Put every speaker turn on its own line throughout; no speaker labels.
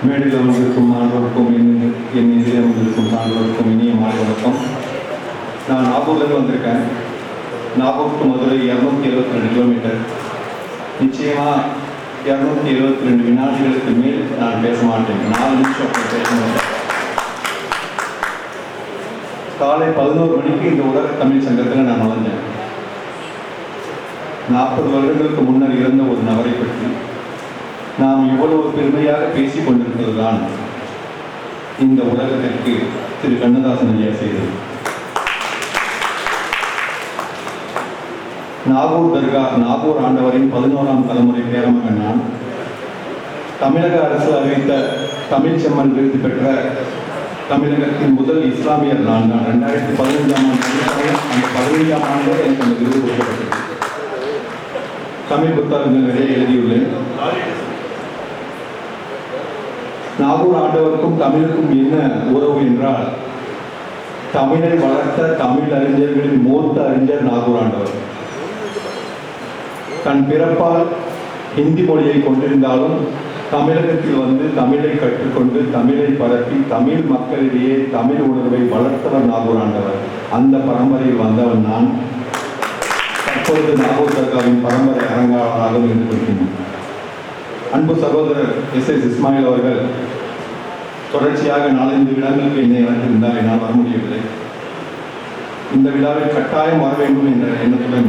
மேடையில் அமர்ந்திருக்கும் மாணவருக்கும் என் எதிரே அமர்ந்திருக்கும் மாணவருக்கும் இனிய மாலை வணக்கம். நான் நாகூர்லேருந்து வந்திருக்கேன். Nagore to Madurai 272 kilometre. நிச்சயமாக 272 வினாடிகளுக்கு மேல் நான் பேச மாட்டேன். 4 நிமிஷம் பேச மாட்டேன். காலை 11 மணிக்கு இந்த உலக தமிழ் சங்கத்தில் நான் நுழைஞ்சேன். 40 வருடங்களுக்கு முன்னர் இறந்த ஒரு நபரை பற்றி நாம் இவ்வளவு பெருமையாக பேசிக் கொண்டிருப்பதுதான் இந்த உலகத்திற்கு திரு கண்ணதாசன் ஐயா செய்தது. நாகூர் தர்கா, நாகூர் ஆண்டவரின் 11ஆம் தலைமுறை பேரமகன் நான். தமிழக அரசு அறிவித்த தமிழ் செம்மன் விருது பெற்ற தமிழகத்தின் முதல் இஸ்லாமியர் நான் தான். 2015ஆம் ஆண்டு அந்த 15ஆம் ஆண்டு எனக்கு அந்த விருது கொடுக்கப்பட்டது. தமிழ் புத்தகங்கள் நிறைய எழுதியுள்ளேன். நாகூர் ஆண்டவருக்கும் தமிழுக்கும் என்ன உறவு என்றால், தமிழை வளர்த்த தமிழ் அறிஞர்களின் மூத்த அறிஞர் நாகூர் ஆண்டவர். தன் பிறப்பால் ஹிந்தி மொழியை கொண்டிருந்தாலும் தமிழகத்தில் வந்து தமிழை கற்றுக்கொண்டு தமிழை பரப்பி தமிழ் மக்களிடையே தமிழ் உணர்வை வளர்த்தவர் நாகூர் ஆண்டவர். அந்த பரம்பரையில் வந்தவன் நான். தற்பொழுது நாகூர் தர்காவின் பரம்பரை அரங்காவலாக இருந்து கொள்கின்றேன். அன்பு சகோதரர் எஸ் இஸ்மாயில் அவர்கள் தொடர்ச்சியாக 4-5 விழாக்களுக்கு என்னை அழைத்திருந்தார். என்னால் வர முடியவில்லை. இந்த விழாவில் கட்டாயம் வர வேண்டும் என்ற எண்ணத்துடன்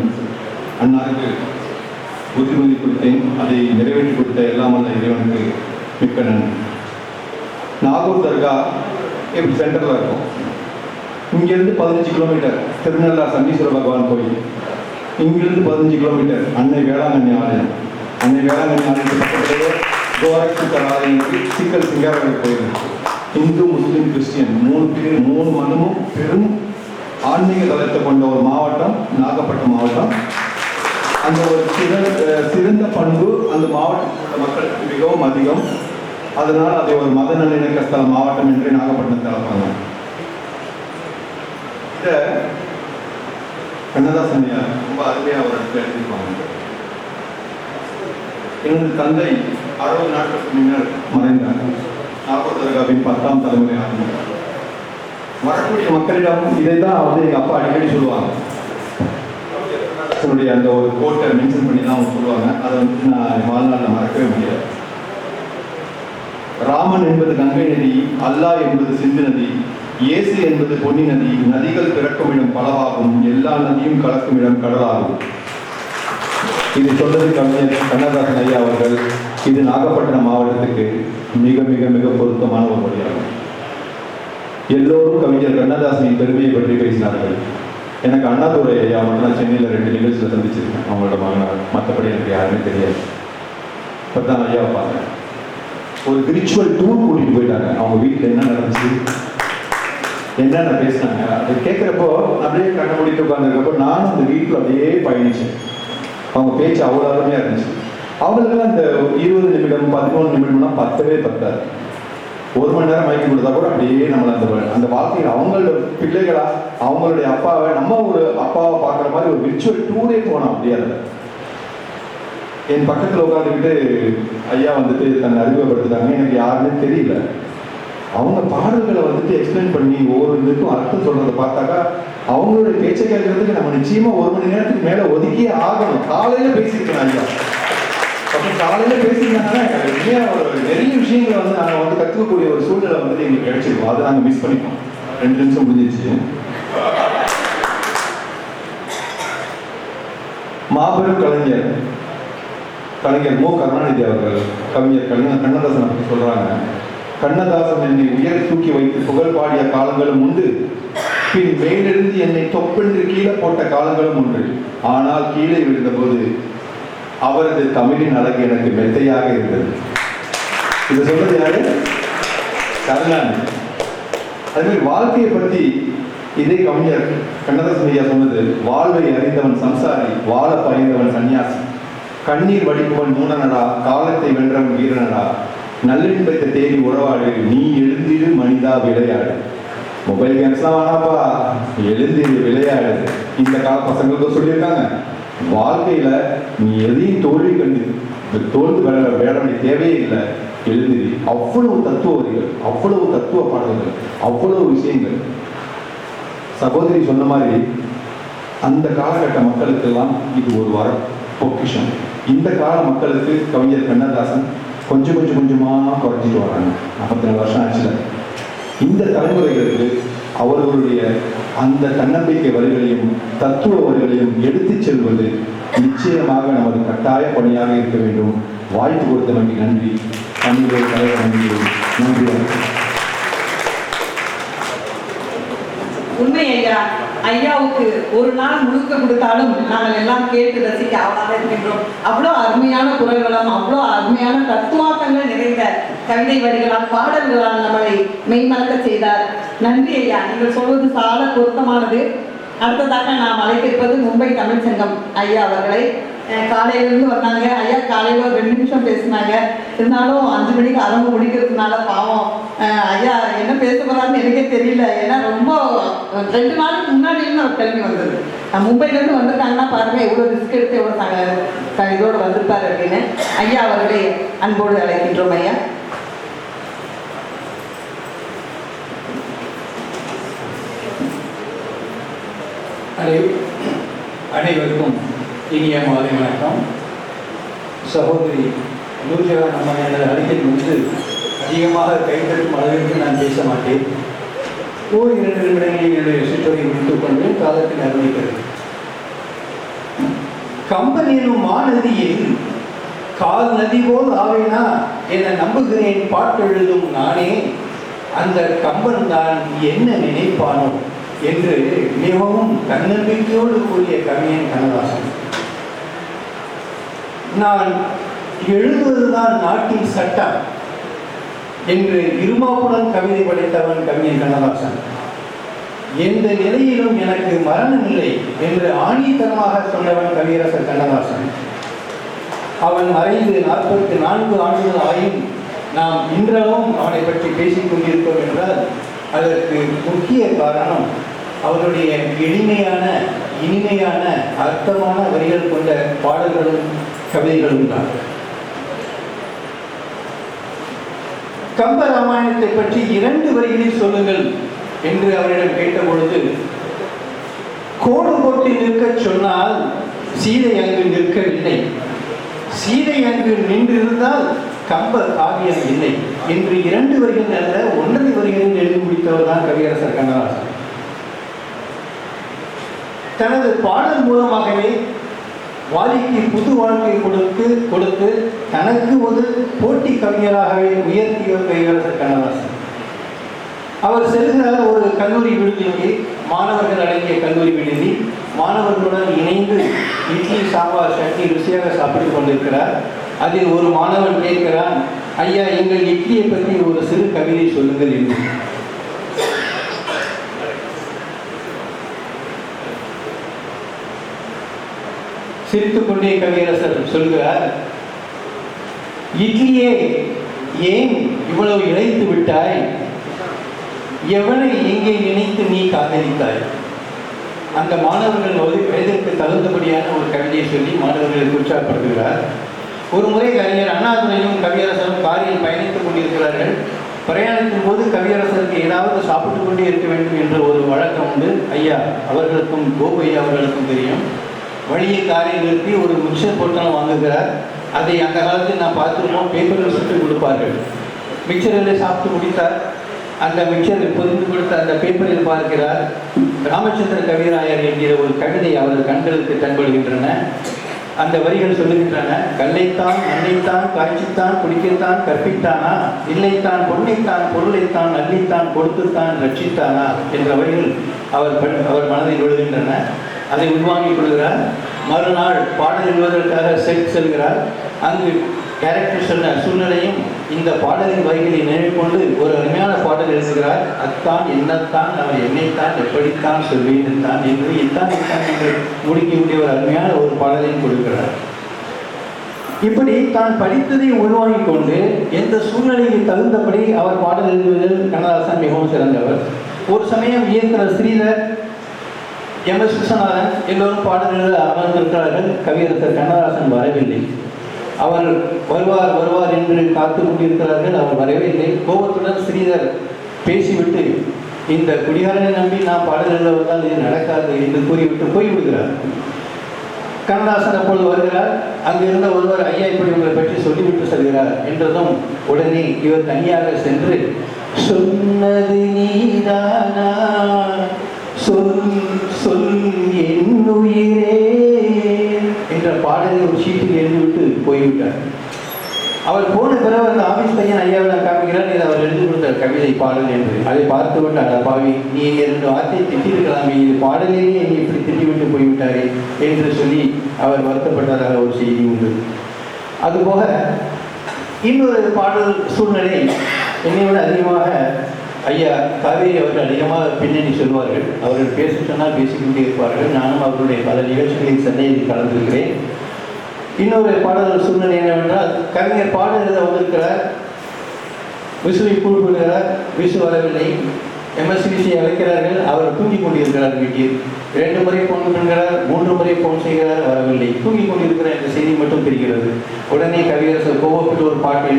அன்னாருக்கு உறுதிமொழி கொடுத்தேன். அதை நிறைவேற்றி கொடுத்த எல்லாம் வல்ல இறைவனுக்கு மிக்க நன்றி. நாகூர் தர்கா எப்படி சென்டரில் இருக்கும். இங்கிருந்து 15 கிலோமீட்டர் திருநள்ளார் சன்னீஸ்வர பகவான் கோயில். இங்கிருந்து 15 கிலோமீட்டர் அன்னை வேளாங்கண்ணி ஆலயம். அன்னை வேளாங்கண்ணி ஆலயத்துக்கு பக்கத்திலேயே கோரக்ஷர் ஆலயத்துக்கு சிக்கல் சிங்காரவேல் கோயில். இந்து முஸ்லீம் கிறிஸ்டியன் 3 மதமும் பெரும் ஆன்மீக தளத்தை கொண்ட ஒரு மாவட்டம் நாகப்பட்டினம் மாவட்டம். அந்த ஒரு சிறந்த பண்பு அந்த மாவட்டத்தில் உள்ள மக்களுக்கு மிகவும் அதிகம். அதனால் அதை ஒரு மத நல்லிணக்க ஸ்தல மாவட்டம் என்று நாகப்பட்டினத்தை அழைப்பாங்க. இதை கண்ணதாசன் ரொம்ப அருமையாக ஒரு இடத்துல எழுதியிருப்பாங்க. எனது தந்தை 60 நாட்களுக்கு முன்னர் மறைந்தார். நாகூர் தர்காவின் 10ஆம் தலைமுறை ஆகும். வரக்கூடிய மக்களிடம் இதை தான் வந்து எங்கள் அப்பா அடிக்கடி சொல்லுவாங்க. என்னுடைய அந்த ஒரு கோட்டை மென்ஷன் பண்ணி தான் அவங்க சொல்லுவாங்க. அதை வந்து நான் வாழ்நாளில் மறக்கவே முடியாது. ராமன் என்பது கங்கை நதி, அல்லாஹ் என்பது சிந்து நதி, இயேசு என்பது பொன்னி நதி. நதிகள் பிறக்கும் இடம் பலவாகும், எல்லா நதியும் கலக்கும் இடம் கடலாகும். இது சொன்னது கவிஞர் கண்ணதாசன் ஐயா அவர்கள். இது நாகப்பட்டினம் மாவட்டத்துக்கு மிக மிக மிக பொருத்தமான ஒரு மொழியாகும். எல்லோரும் கவிஞர் கண்ணதாசனின் பெருமையை பற்றி பேசினார்கள். எனக்கு அண்ணாதுரை ஐயா மட்டும் நான் சென்னையில் 2 நிகழ்ச்சியில் சந்திச்சிருக்கேன். அவங்களோட மகனார். மற்றபடி எனக்கு யாருமே தெரியாது. இப்போ தான் ஐயா பார்த்தேன். ஒரு விர்ச்சுவல் டூர் கூட்டிகிட்டு போயிட்டாங்க. அவங்க வீட்டில் என்ன நடந்துச்சு, என்னென்ன பேசினாங்க, அதை கேட்குறப்போ அப்படியே கண்ணை மூடிட்டு உட்காந்துருக்கப்போ நானும் அந்த வீட்டில் அப்படியே பயணித்தேன். அவங்க பேச்சு அவ்வளோ அருமையாக இருந்துச்சு. அவங்களுக்கெல்லாம் இந்த 20 நிமிடம் 13 நிமிடம்லாம் பத்தவே பத்தாது. 1 மணி நேரம் மயக்கி கொடுத்தா கூட அப்படியே நம்மளை அந்த வாழ்க்கையில் அவங்களோட பிள்ளைகளா அவங்களுடைய அப்பாவை நம்ம ஒரு அப்பாவை பார்க்குற மாதிரி ஒரு விர்ச்சுவல் டூரே போனோம். அப்படியே அதில் என் பக்கத்தில் உட்காந்துக்கிட்டு ஐயா வந்துட்டு தன்னை அறிமுகப்படுத்துட்டாங்க. எனக்கு யாருன்னு தெரியல. அவங்க பாடல்களை வந்துட்டு எக்ஸ்பிளைன் பண்ணி ஒவ்வொரு இதுக்கும் அர்த்தம் சொல்றதை பார்த்தாக்கா அவங்களுடைய பேச்சை கேட்கறதுக்கு நம்ம நிச்சயமா 1 மணி நேரத்துக்கு மேல ஒதுக்கியே ஆகணும். காலையில பேசியிருக்கேன் ஐயா. அப்போ காலையில பேசியிருந்தாங்கன்னா ஒரு நிறைய விஷயங்களை வந்து நாங்கள் வந்து கற்றுக்கக்கூடிய ஒரு சூழ்நிலை வந்துட்டு எங்களுக்கு கிடைச்சிருக்கோம். அதை நாங்கள் மிஸ் பண்ணிப்போம். 2 நிமிஷம் முடிஞ்சிருச்சு. மாபெரும் கலைஞர் மு. கருணாநிதி அவர்கள் கவிஞர் கண்ணதாசன் அப்படி சொல்றாங்க. கண்ணதாசன் என்னை உயர் தூக்கி வைத்து புகழ் பாடிய காலங்களும் உண்டு, பின் மேலிருந்து என்னை தொப்பென்று கீழே போட்ட காலங்களும் உண்டு. ஆனால் கீழே விழுந்தபோது அவரது தமிழின் அழகு எனக்கு மெத்தையாக இருந்தது. இதை சொல்றது யாரு? கருணாநிதி. அதே மாதிரி வாழ்க்கையை பற்றி இதே கவிஞர் கண்ணதாசன் ஐயா சொன்னது, வாழ்வை அறிந்தவன் சம்சாரி, வாழ பயந்தவன் சன்னியாசி, கண்ணீர் வடிப்பவன் மூடனடா, காலத்தை வென்றவன் வீரனடா, நல்லின்பத்தை தேடி உறவாடு, நீ எழுந்திரு மனிதா விளையாடு. மொபைல் கேம்ஸ்லாம் வேணாப்பா, எழுந்திரு விளையாடு. இந்த கால பசங்களுக்கு சொல்லியிருக்காங்க. வாழ்க்கையில நீ எதையும் தோல்வி கண்டு தோல்ந்து விளையாட வேண்டிய தேவையே இல்லை. எழுதி அவ்வளவு தத்துவ வரிகள், அவ்வளவு தத்துவ பாடல்கள், அவ்வளவு விஷயங்கள். சகோதரி சொன்ன மாதிரி அந்த காலகட்ட மக்களுக்கெல்லாம் இது ஒரு வர பொக்கிஷம். இந்த கால மக்களுக்கு கவிஞர் கண்ணதாசன் கொஞ்சமாக குறைஞ்சிட்டு வராங்க. 44 வருஷம் ஆச்சுல. இந்த தலைமுறைகளுக்கு அவர்களுடைய அந்த தன்னம்பிக்கை வரிகளையும் தத்துவ வரிகளையும் எடுத்துச் செல்வது நிச்சயமாக நமது கட்டாய பணியாக இருக்க வேண்டும். வாய்ப்பு கொடுத்தமைக்கு நன்றி. நன்றி.
உண்மை ஐயா, ஐயாவுக்கு ஒரு நாள் முழுக்க கொடுத்தாலும் நாங்கள் எல்லாம் கேட்டு ரசிக்க அவளாக இருக்கின்றோம். அவ்வளோ அருமையான குரல்களும் அவ்வளோ அருமையான தத்துவார்த்தங்கள் நிறைந்த கவிதை வரிகளால் பாடல்களால் நம்மளை மெய்மறக்க செய்தார். நன்றி ஐயா, நீங்கள் சொல்வது சால பொருத்தமானது. அடுத்ததாக நாம் அழைத்திருப்பது மும்பை தமிழ் சங்கம் ஐயா அவர்களை. காலையிலேருந்து வந்தாங்க ஐயா. காலையில் ஒரு 2 நிமிஷம் பேசினாங்க. இருந்தாலும் 5 மணிக்கு அரங்கு முடிக்கிறதுனால பாவம் ஐயா என்ன பேச போகிறாருன்னு எனக்கே தெரியல. ஏன்னா ரொம்ப 2 நாளுக்கு முன்னாடியிருந்து அவர் கிளம்பி வந்தது. மும்பையிலேருந்து வந்திருக்காங்கன்னா பாருங்கள் எவ்வளோ ரிஸ்க் எடுத்து எவ்வளோ இதோடு வந்திருப்பார் அப்படின்னு. ஐயா அவர்களை அன்போடு அழைக்கின்றோம் ஐயா.
அனைவருக்கும் இனிய மாலை வணக்கம். சகோதரி நூர்ஜஹான் அம்மா எனது அருகில் வந்து அதிகமாக கைத்தட்டும் அளவிற்கு நான் பேச மாட்டேன். 1-2 நிமிடங்களில் என்னுடைய சுற்றுரை முடித்துக் கொண்டு காலத்தில் அறிவிக்கிறது. கம்பன் எனும் மாநதியில் கால் நதி போல் ஆவேனா என நம்புகிறேன் பாட்டெழுதும் நானே. அந்த கம்பன் தான் என்ன நினைப்பானோ என்று மிகவும் தன்னம்பிக்கையோடு கூறிய கவிஞன் கண்ணதாசன். நான் எழுதுவதுதான் நாட்டின் சட்டம் என்று இருமாப்புடன் கவிதை படைத்தவன் கவிஞன் கண்ணதாசன். எந்த நிலையிலும் எனக்கு மரணம் இல்லை என்று ஆணித்தனமாக சொன்னவன் கவியரசர் கண்ணதாசன். அவன் மறைந்து 44 ஆண்டுகள் ஆயும் நாம் இன்றளவும் அவனை பற்றி பேசிக் கொண்டிருக்கிறோம் என்றால் அதற்கு முக்கிய காரணம் அவருடைய எளிமையான இனிமையான அர்த்தமான வரிகள் கொண்ட பாடல்களும் கவிதைகளும் தான். கம்ப ராமாயணத்தை பற்றி 2 வரிகளில் சொல்லுங்கள் என்று அவரிடம் கேட்டபொழுது, கோடு போட்டு நிற்க சொன்னால் சீதை அங்கு நிற்கவில்லை, சீதை அங்கு நின்றிருந்தால் கம்ப காவியம் இல்லை என்று 2 வரிகள் அல்ல 1 வரிகளில் எழுதி முடித்தவர் தான் கவியரசர் கண்ணதாசன். தனது பாடல் மூலமாகவே வாலிக்கு புது வாழ்க்கை கொடுத்து தனக்கு ஒரு போட்டி கவிஞராகவே உயர்த்தியவர் கவியரசர் கண்ணதாசன். அவர் செல்கிறார் ஒரு கல்லூரி விடுதிக்கு, மாணவர்கள் அடங்கிய கல்லூரி விடுதி. மாணவர்களுடன் இணைந்து இட்லி சாம்பார் சட்னி ருசியாக சாப்பிட்டுக் கொண்டிருக்கிறார். அதில் ஒரு மாணவன் கேட்கிறான், ஐயா எங்கள் இட்லியை பற்றி ஒரு சிறு கவிதை சொல்லுங்கள் என்று. சிரித்துக்கொண்டே கவியரசர் சொல்கிறார், இட்லியே ஏன் இவ்வளவு இழைத்து விட்டாய், எவனை எங்கே நினைத்து நீ காதலித்தாய். அந்த மாணவர்கள் வயதிற்கு தகுந்தபடியான ஒரு கவிதையை சொல்லி மாணவர்களை உற்சாகப்படுத்துகிறார். ஒரு முறை கவிஞர் அண்ணாதுரையும் கவியரசரும் காரில் பயணித்துக் கொண்டிருக்கிறார்கள். பிரயாணத்தின் போது கவியரசருக்கு ஏதாவது சாப்பிட்டு கொண்டே இருக்க வேண்டும் என்ற ஒரு வழக்கம் உண்டு. ஐயா அவர்களுக்கும் கோபு ஐயா அவர்களுக்கும் தெரியும். வழியை காரில் நிறுத்தி ஒரு மிக்சர் பொட்டலம் வாங்குகிறார். அதை அந்த காலத்தில் நான் பார்த்துருக்கோம், பேப்பரில் சுற்றி கொடுப்பார்கள். மிக்சரில் சாப்பிட்டு முடித்தார். அந்த மிக்சரில் பொதிந்து கொடுத்த அந்த பேப்பரில் பார்க்கிறார், ராமச்சந்திர கவிராயர் என்கிற ஒரு கவிதை அவரது கண்களுக்கு தென்படுகின்றன. அந்த வரிகள் சொல்லுகின்றன, கல்லைத்தான் மண்ணைத்தான் காய்ச்சித்தான் குடிக்கத்தான் கற்பித்தானா, இல்லைத்தான் பொன்னைத்தான் பொருளைத்தான் அள்ளித்தான் கொடுத்துத்தான் ரட்சித்தானா என்ற வரிகள் அவர் மனதில் விழுகின்றன. அதை உள்வாங்கிக் கொள்கிறார். மறுநாள் பாடல் எழுதுவதற்காக செட் செல்கிறார். அங்கு கேரக்டர் சொன்ன சூழ்நிலையும் இந்த பாடலின் வரிகளை நினைவு கொண்டு ஒரு அருமையான பாடல் எழுதுகிறார். அத்தான் என்னத்தான் அவர் என்னைத்தான் எப்படித்தான் சொல்வேன் தான் என்று இத்தான் என்று முடிக்கக்கூடிய ஒரு அருமையான ஒரு பாடலையும் கொடுக்கிறார். இப்படி தான் படித்ததை உள்வாங்கிக் கொண்டு எந்த சூழ்நிலைக்கு தகுந்தபடி அவர் பாடல் எழுதுவதில் கண்ணதாசன் மிகவும் சிறந்தவர். ஒரு சமயம் இயக்குனர் ஸ்ரீதர், MS விஸ்வநாதன் எல்லோரும் பாடல் எழுத அமர்ந்திருக்கிறார்கள். கவியரசர் கண்ணதாசன் வரவில்லை. அவர் வருவார் வருவார் என்று காத்து கொண்டிருக்கிறார்கள். அவர் வரவே இல்லை. கோபத்துடன் ஸ்ரீதர் பேசிவிட்டு, இந்த குடிகாரனை நம்பி நான் பாடல்களில் வந்தால் இது நடக்காது என்று கூறிவிட்டு போய்விடுகிறார். கண்ணதாசன் அப்பொழுது வருகிறார். அங்கு இருந்த ஒருவர், ஐயா இப்படி உங்களை பற்றி சொல்லிவிட்டு செல்கிறார் என்றதும் உடனே இவர் தனியாக சென்று, சொன்னது நீதானா சொல் சொல் என் உயிரே என்ற பாடலை ஒரு சீட்டில் எழுதிவிட்டு போய்விட்டார். அவர் போன பிறகு அந்த ஆபீஸ் பையன் ஐயாவை காமிக்கிறார், இது அவர் எழுதி கொடுத்த கவிதை பாடல் என்று. அதை பார்த்து விட்டு, அட பாவி, நீ 2 வார்த்தையை திட்டிருக்கலாமே, இது பாடலிலேயே என்னை இப்படி திட்டிவிட்டு போய்விட்டாரே என்று சொல்லி அவர் வருத்தப்பட்டதாக ஒரு செய்தி உண்டு. அதுபோக இன்னொரு பாடல் சூழ்நிலை என்னை விட அதிகமாக ஐயா காவேரி அவர்கள் அதிகமாக பின்னணி சொல்வார்கள். அவர்கள் பேச சொன்னால் பேசிக்கொண்டே இருப்பார்கள். நானும் அவர்களுடைய பல நிகழ்ச்சிகளில் சென்னையில் கலந்திருக்கிறேன். இன்னொரு பாடல் சூழ்நிலை என்னவென்றால், கவிஞர் பாடல் எழுத வந்திருக்கிறார், விசுவை கூப்பிடுகிறார், விசு வரவில்லை. எம்எஸ்சிபிசியை அழைக்கிறார்கள், அவர் தூங்கிக் கொண்டிருக்கிறார் வீட்டில். 2 முறை ஃபோன் பண்ணுகிறார், 3 முறை ஃபோன் செய்கிறார், வரவில்லை. தூங்கிக் கொண்டிருக்கிறார் என்ற செய்தி மட்டும் தெரிகிறது. உடனே கவியரசர் கோபப்பட்டு ஒரு பாட்டு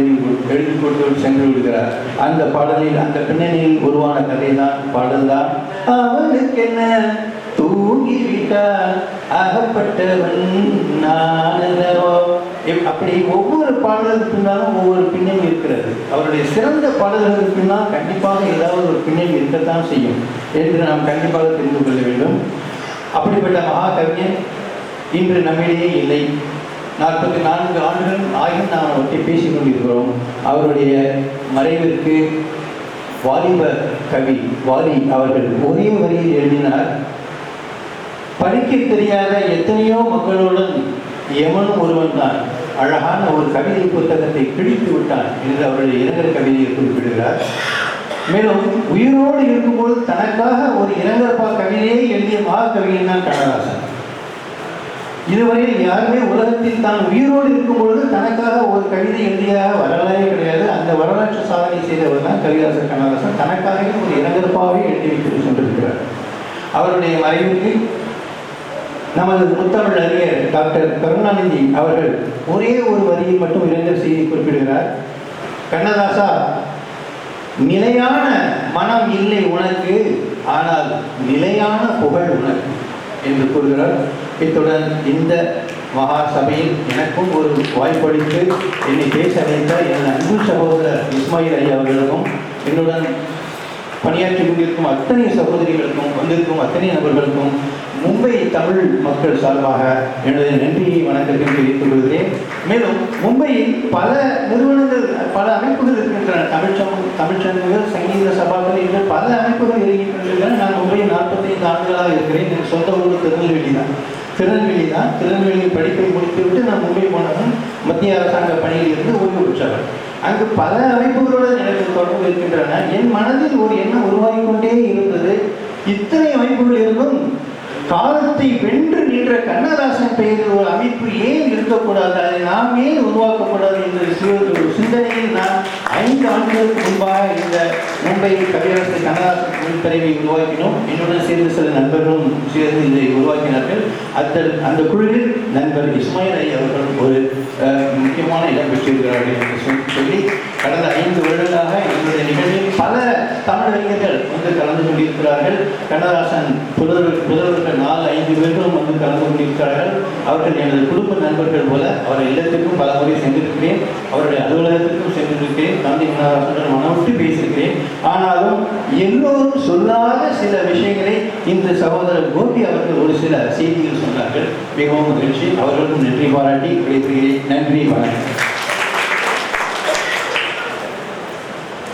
எழுதி கொடுத்து சென்று விடுகிறார். அந்த பாடலில், அந்த பின்னணியில் உருவான கதை தான் பாடல் தான். அவனுக்கு என்ன தூங்கிவிட்டால் அகப்பட்டவன் நானல்லவோ. அப்படி ஒவ்வொரு பாடலுக்கு பின்னாலும் ஒவ்வொரு பின்னணி இருக்கிறது. அவருடைய சிறந்த பாடல்களுக்கு பின்னால் கண்டிப்பாக ஏதாவது ஒரு பின்னணி இருக்கத்தான் செய்யும் என்று நாம் கண்டிப்பாக தெரிந்து கொள்ள வேண்டும். அப்படிப்பட்ட மகா கவிஞன் இன்று நம்மிடையே இல்லை. 44 ஆண்டுகள் ஆகியும் நாம் அவற்றை பேசிக் கொண்டிருக்கிறோம். அவருடைய மறைவிற்கு வாலிப கவி வாலி அவர்கள் ஒரே வரியில் எழுதினார், படிக்க தெரியாத எத்தனையோ மக்களுடன் எவனும் ஒருவன் தான் அழகான ஒரு கவிதை புத்தகத்தை கிழித்து விட்டான் என்று அவருடைய இரங்கல் கவிதையை குறிப்பிடுகிறார். மேலும் உயிரோடு இருக்கும்போது தனக்காக ஒரு இரங்கற்பா கவிதையை எழுதிய மகாகவியன் தான் கண்ணதாசன். இதுவரையில் யாருமே உலகத்தில் தான் உயிரோடு இருக்கும்பொழுது தனக்காக ஒரு கவிதை எழுதியாக வரலாறே கிடையாது. அந்த வரலாற்று சாதனை செய்தவர் தான் கவிதாசர் கண்ணதாசன். தனக்காகவே ஒரு இரங்கற்பாவே எழுதி வைத்து சென்றிருக்கிறார். அவருடைய மறைவுக்கு நமது முத்தமிழ் அறிஞர் டாக்டர் கருணாநிதி அவர்கள் ஒரே ஒரு வரியில் மட்டும் இரங்கல் செய்தி குறிப்பிடுகிறார். கண்ணதாசா, நிலையான மனம் இல்லை உனக்கு, ஆனால் நிலையான புகழ் உனக்கு என்று கூறுகிறார். இத்துடன் இந்த மகா சபையில் எனக்கும் ஒரு வாய்ப்பளித்து என்னை பேச வைத்த என் அன்பு சகோதரர் இஸ்மாயில் ஐயா அவர்களுக்கும், என்னுடன் பணியாற்றி கொண்டிருக்கும் அத்தனை சகோதரிகளுக்கும், வந்திருக்கும் அத்தனை நபர்களுக்கும் மும்பை தமிழ் மக்கள் சார்பாக எனது நன்றியை வணக்கத்தையும் தெரிவித்துக் கொள்கிறேன். மேலும் மும்பையில் பல நிறுவனங்கள், பல அமைப்புகள் இருக்கின்றன. தமிழ்ச்சங்கங்கள், சங்கீத சபாக்கள் என்று பல அமைப்புகள் இருக்கின்றன. நான் மும்பையில் 45 ஆண்டுகளாக இருக்கிறேன். என் சொந்த ஊர் திருநெல்வேலி தான். திருநெல்வேலியில் படிப்பை முடித்துவிட்டு நான் மும்பை போனதும் மத்திய அரசாங்க பணியில் இருந்து ஓய்வு பெற்றவர். அங்கு பல அமைப்புகளுடன் எனக்கு தொடர்பு இருக்கின்றன. என் மனதில் ஒரு எண்ணம் உருவாகிக் கொண்டே இருந்தது. இத்தனை அமைப்புகள் இருந்தும் காலத்தை வென்று நின்ற கண்ணதாசன் பெயரில் ஒரு அமைப்பு ஏன் இருக்கக்கூடாது, அதை நாம் ஏன் உருவாக்கப்படாது என்ற ஒரு சிந்தனையில் நான் 5 ஆண்டுகளுக்கு முன்பாக இந்த மும்பை கவியரசர் கண்ணதாசன் தொழிற்பறிவை உருவாக்கினோம். என்னுடன் சேர்ந்து சில நண்பர்களும் சேர்ந்து இதை உருவாக்கினார்கள். அந்த குழுவில் நண்பர் இஸ்மாயில் ஐயா அவர்கள் ஒரு முக்கியமான இடம் பெற்றிருக்கிறார்கள் என்று சொல்லி, கடந்த 5 வருடங்களாக என்னுடைய நிகழ்வில் பல தமிழறிஞர்கள் வந்து கலந்து கொண்டிருக்கிறார்கள். கண்ணதாசன் புதல்வர்கள் 4-5 பேர்களும் வந்து கலந்து கொண்டிருக்கிறார்கள். அவர்கள் எனது குடும்ப நண்பர்கள் போல. அவர்கள் இல்லத்திற்கும் பல முறை சென்றிருக்கிறேன், அவருடைய அலுவலகத்திற்கும் சென்றிருக்கிறேன், காந்தி கண்ணதாசன் மனம் விட்டு பேசியிருக்கிறேன். ஆனாலும் எல்லோரும் சொல்லாத சில விஷயங்களை இந்த சகோதரர் கோபி அவர்கள் ஒரு சில செய்திகள் சொன்னார்கள். மிகவும் மகிழ்ச்சி. அவர்களுக்கும் நன்றி பாராட்டி விடைபெறுகிறேன். நன்றி, வணக்கம்.